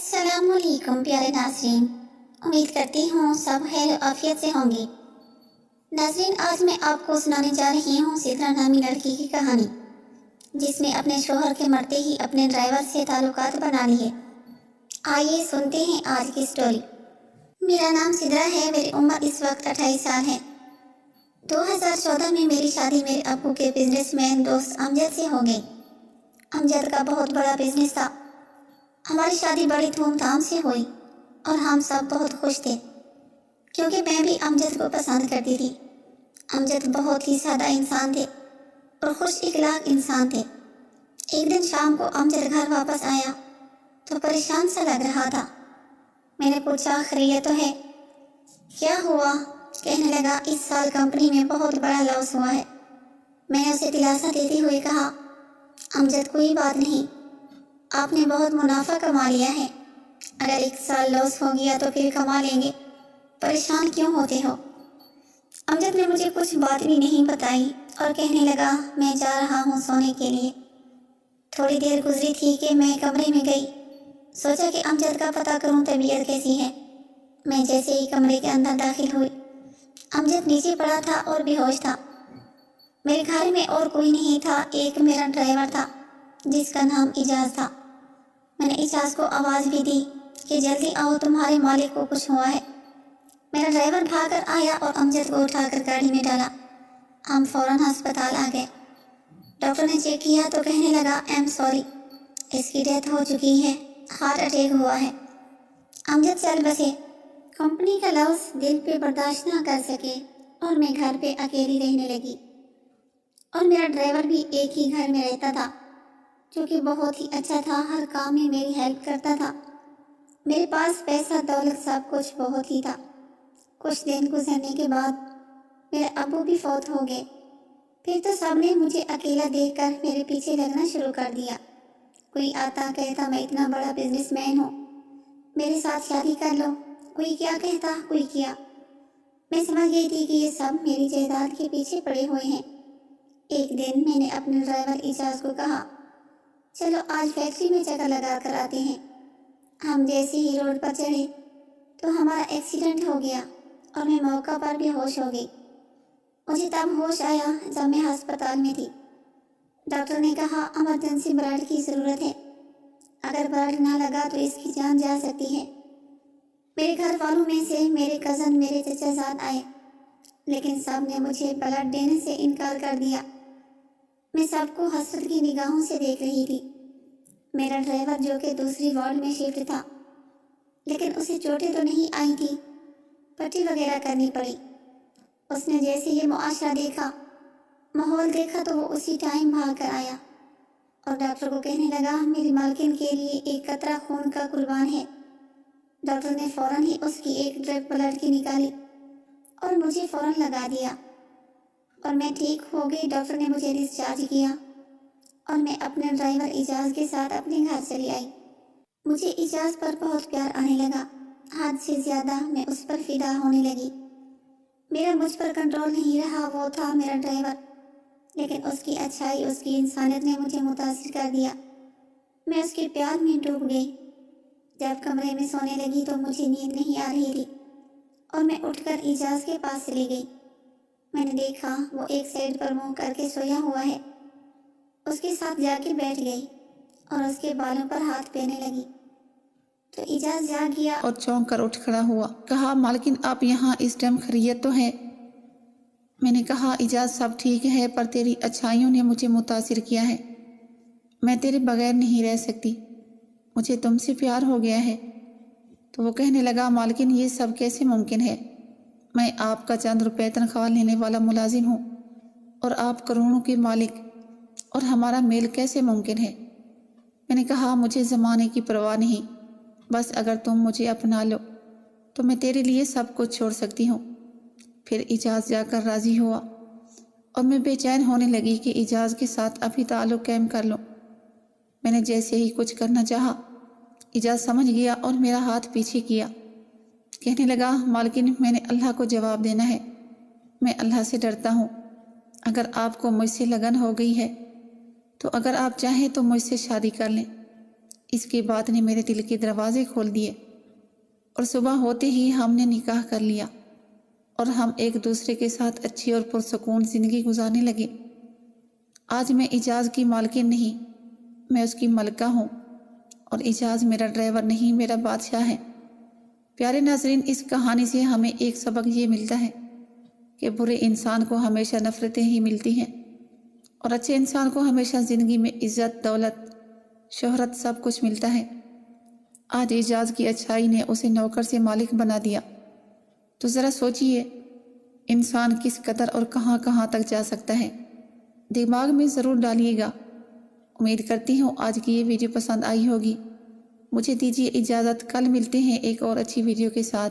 السلام علیکم پیارے ناظرین، امید کرتی ہوں سب خیر و عافیت سے ہوں گے۔ ناظرین، آج میں آپ کو سنانے جا رہی ہوں سدرا نامی لڑکی کی کہانی، جس نے اپنے شوہر کے مرتے ہی اپنے ڈرائیور سے تعلقات بنا لیے۔ آئیے سنتے ہیں آج کی سٹوری۔ میرا نام سدرا ہے، میری عمر اس وقت 28 سال ہے۔ 2014 میں میری شادی میرے ابو کے بزنس مین دوست امجد سے ہو گئی۔ امجد کا بہت بڑا بزنس تھا۔ ہماری شادی بڑی دھوم دھام سے ہوئی اور ہم سب بہت خوش تھے، کیونکہ میں بھی امجد کو پسند کرتی تھی۔ امجد بہت ہی سادہ انسان تھے اور خوش اخلاق انسان تھے۔ ایک دن شام کو امجد گھر واپس آیا تو پریشان سا لگ رہا تھا۔ میں نے پوچھا، خیریت تو ہے؟ کیا ہوا؟ کہنے لگا، اس سال کمپنی میں بہت بڑا لاس ہوا ہے۔ میں نے اسے دلاسا دیتے ہوئے کہا، امجد کوئی بات نہیں، آپ نے بہت منافع کما لیا ہے۔ اگر ایک سال لاس ہو گیا تو پھر کما لیں گے، پریشان کیوں ہوتے ہو؟ امجد نے مجھے کچھ بات بھی نہیں بتائی اور کہنے لگا، میں جا رہا ہوں سونے کے لیے۔ تھوڑی دیر گزری تھی کہ میں کمرے میں گئی، سوچا کہ امجد کا پتہ کروں طبیعت کیسی ہے۔ میں جیسے ہی کمرے کے اندر داخل ہوئی، امجد نیچے پڑا تھا اور بے ہوش تھا۔ میرے گھر میں اور کوئی نہیں تھا، ایک میرا ڈرائیور تھا جس کا نام اجاز تھا۔ میں نے اجاز کو آواز بھی دی کہ جلدی آؤ، تمہارے مالک کو کچھ ہوا ہے۔ میرا ڈرائیور بھاگ کر آیا اور امجد کو اٹھا کر گاڑی میں ڈالا۔ ہم فوراً ہسپتال آ گئے۔ ڈاکٹر نے چیک کیا تو کہنے لگا، ایم سوری، اس کی ڈیتھ ہو چکی ہے، ہارٹ اٹیک ہوا ہے۔ امجد چل بسے۔ کمپنی کا لاس دل پہ برداشت نہ کر سکے اور میں گھر پہ اکیلی رہنے لگی، اور میرا ڈرائیور بھی ایک ہی گھر میں رہتا تھا، جو کہ بہت ہی اچھا تھا، ہر کام میں میری ہیلپ کرتا تھا۔ میرے پاس پیسہ دولت سب کچھ بہت ہی تھا۔ کچھ دن گزرنے کے بعد میرے ابو بھی فوت ہو گئے۔ پھر تو سب نے مجھے اکیلا دیکھ کر میرے پیچھے لگنا شروع کر دیا۔ کوئی آتا کہتا، میں اتنا بڑا بزنس مین ہوں، میرے ساتھ شادی کر لو۔ کوئی کیا کہتا، کوئی کیا۔ میں سمجھ گئی تھی کہ یہ سب میری جائیداد کے پیچھے پڑے ہوئے ہیں۔ ایک دن میں نے اپنے ڈرائیور اجاز کو کہا، چلو آج فیکٹری میں چکر لگا کر آتے ہیں۔ ہم جیسے ہی روڈ پر چڑھے تو ہمارا ایکسیڈنٹ ہو گیا اور میں موقع پر بے ہوش ہو گئی۔ مجھے تب ہوش آیا جب میں ہسپتال میں تھی۔ ڈاکٹر نے کہا، ایمرجنسی بلڈ کی ضرورت ہے، اگر بلڈ نہ لگا تو اس کی جان جا سکتی ہے۔ میرے گھر والوں میں سے میرے کزن، میرے چچا زاد آئے، لیکن سب نے مجھے بلڈ دینے سے انکار کر دیا۔ میں سب کو حسرت کی نگاہوں سے دیکھ رہی تھی۔ میرا ڈرائیور جو کہ دوسری وارڈ میں شفٹ تھا، لیکن اسے چوٹیں تو نہیں آئی تھی، پٹی وغیرہ کرنی پڑی۔ اس نے جیسے یہ معاشرہ دیکھا، ماحول دیکھا، تو وہ اسی ٹائم بھاگ کر آیا اور ڈاکٹر کو کہنے لگا، میری مالکن کے لیے ایک قطرہ خون کا قربان ہے۔ ڈاکٹر نے فوراً ہی اس کی ایک ڈرپ بلڈ کی نکالی اور مجھے فوراً لگا دیا اور میں ٹھیک ہو گئی۔ ڈاکٹر نے مجھے ڈسچارج کیا اور میں اپنے ڈرائیور اجاز کے ساتھ اپنے گھر چلی آئی۔ مجھے اجاز پر بہت پیار آنے لگا، حد سے زیادہ میں اس پر فدا ہونے لگی۔ میرا مجھ پر کنٹرول نہیں رہا، وہ تھا میرا ڈرائیور، لیکن اس کی اچھائی، اس کی انسانیت نے مجھے متاثر کر دیا۔ میں اس کے پیار میں ڈوب گئی۔ جب کمرے میں سونے لگی تو مجھے نیند نہیں آ رہی تھی اور میں اٹھ کر اجاز کے پاس چلی گئی۔ میں نے دیکھا وہ ایک سائڈ پر منہ کر کے سویا ہوا ہے۔ اس کے ساتھ جا کے بیٹھ گئی اور اس کے بالوں پر ہاتھ پھیرنے لگی تو اجاز جاگ گیا اور چونک کر اٹھ کھڑا ہوا۔ کہا، مالکن آپ یہاں اس ٹائم خیریت تو ہے؟ میں نے کہا، اجاز سب ٹھیک ہے، پر تیری اچھائیوں نے مجھے متاثر کیا ہے، میں تیرے بغیر نہیں رہ سکتی، مجھے تم سے پیار ہو گیا ہے۔ تو وہ کہنے لگا، مالکن یہ سب کیسے ممکن ہے؟ میں آپ کا چند روپے تنخواہ لینے والا ملازم ہوں اور آپ کروڑوں کے مالک، اور ہمارا میل کیسے ممکن ہے؟ میں نے کہا، مجھے زمانے کی پرواہ نہیں، بس اگر تم مجھے اپنا لو تو میں تیرے لیے سب کچھ چھوڑ سکتی ہوں۔ پھر اجاز جا کر راضی ہوا اور میں بے چین ہونے لگی کہ اجاز کے ساتھ ابھی تعلق قائم کر لوں۔ میں نے جیسے ہی کچھ کرنا چاہا، اجاز سمجھ گیا اور میرا ہاتھ پیچھے کیا۔ کہنے لگا، مالکن میں نے اللہ کو جواب دینا ہے، میں اللہ سے ڈرتا ہوں، اگر آپ کو مجھ سے لگن ہو گئی ہے تو اگر آپ چاہیں تو مجھ سے شادی کر لیں۔ اس کے بعد نے میرے دل کے دروازے کھول دیے اور صبح ہوتے ہی ہم نے نکاح کر لیا اور ہم ایک دوسرے کے ساتھ اچھی اور پرسکون زندگی گزارنے لگے۔ آج میں اعجاز کی مالکن نہیں، میں اس کی ملکہ ہوں، اور اعجاز میرا ڈرائیور نہیں، میرا بادشاہ ہے۔ پیارے ناظرین، اس کہانی سے ہمیں ایک سبق یہ ملتا ہے کہ برے انسان کو ہمیشہ نفرتیں ہی ملتی ہیں اور اچھے انسان کو ہمیشہ زندگی میں عزت، دولت، شہرت سب کچھ ملتا ہے۔ آج اعجاز کی اچھائی نے اسے نوکر سے مالک بنا دیا، تو ذرا سوچئے انسان کس قدر اور کہاں کہاں تک جا سکتا ہے۔ دماغ میں ضرور ڈالیے گا۔ امید کرتی ہوں آج کی یہ ویڈیو پسند آئی ہوگی۔ مجھے دیجیے اجازت، کل ملتے ہیں ایک اور اچھی ویڈیو کے ساتھ۔